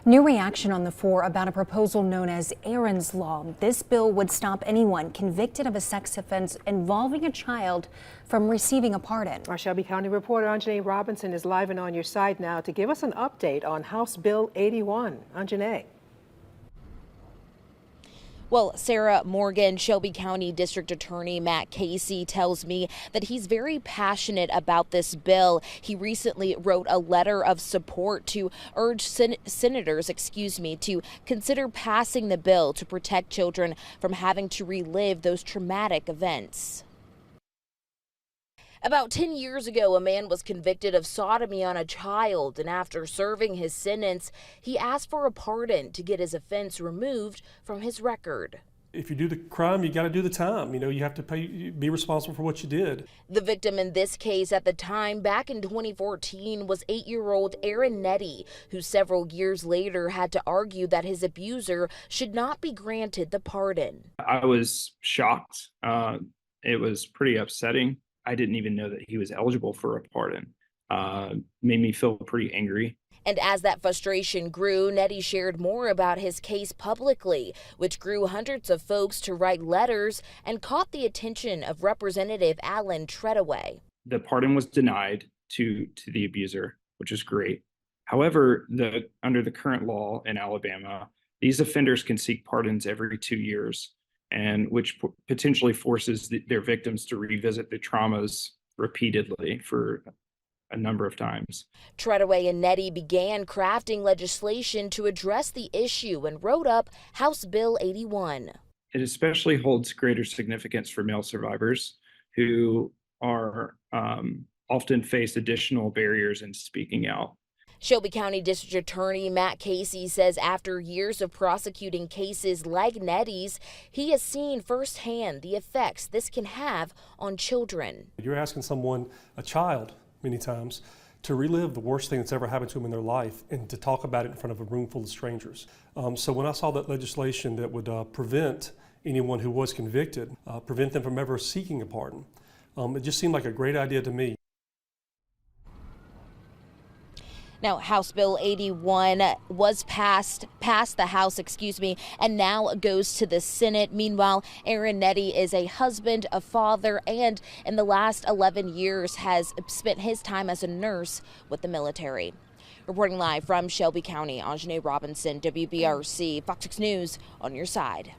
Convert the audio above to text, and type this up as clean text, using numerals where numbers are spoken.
New reaction on the 4 about a proposal known as Aaron's Law. This bill would stop anyone convicted of a sex offense involving a child from receiving a pardon. Our Shelby County reporter Anjanae Robinson is live and on your side now to give us an update on House Bill 81. Anjanae. Well, Sarah Morgan, Shelby County District Attorney Matt Casey tells me that he's very passionate about this bill. He recently wrote a letter of support to urge senators, to consider passing the bill to protect children from having to relive those traumatic events. About 10 years ago, a man was convicted of sodomy on a child, and after serving his sentence, he asked for a pardon to get his offense removed from his record. If you do the crime, you got to do the time. You have to be responsible for what you did. The victim in this case at the time, back in 2014, was 8-year-old Aaron Nettie, who several years later had to argue that his abuser should not be granted the pardon. I was shocked. It was pretty upsetting. I didn't even know that he was eligible for a pardon. Made me feel pretty angry. And as that frustration grew, Nettie shared more about his case publicly, which grew hundreds of folks to write letters and caught the attention of Representative Alan Treadaway. The pardon was denied to the abuser, which is great. However, under the current law in Alabama, these offenders can seek pardons every 2 years, and which potentially forces their victims to revisit the traumas repeatedly for a number of times. Treadaway and Nettie began crafting legislation to address the issue and wrote up House Bill 81. It especially holds greater significance for male survivors who are often face additional barriers in speaking out. Shelby County District Attorney Matt Casey says after years of prosecuting cases like Nettie's, he has seen firsthand the effects this can have on children. You're asking someone, a child many times, to relive the worst thing that's ever happened to them in their life and to talk about it in front of a room full of strangers. So when I saw that legislation that would prevent anyone who was convicted, prevent them from ever seeking a pardon, it just seemed like a great idea to me. Now, House Bill 81 was passed the House, and now goes to the Senate. Meanwhile, Aaron Nettie is a husband, a father, and in the last 11 years has spent his time as a nurse with the military. Reporting live from Shelby County, Anjanae Robinson, WBRC, Fox 6 News on your side.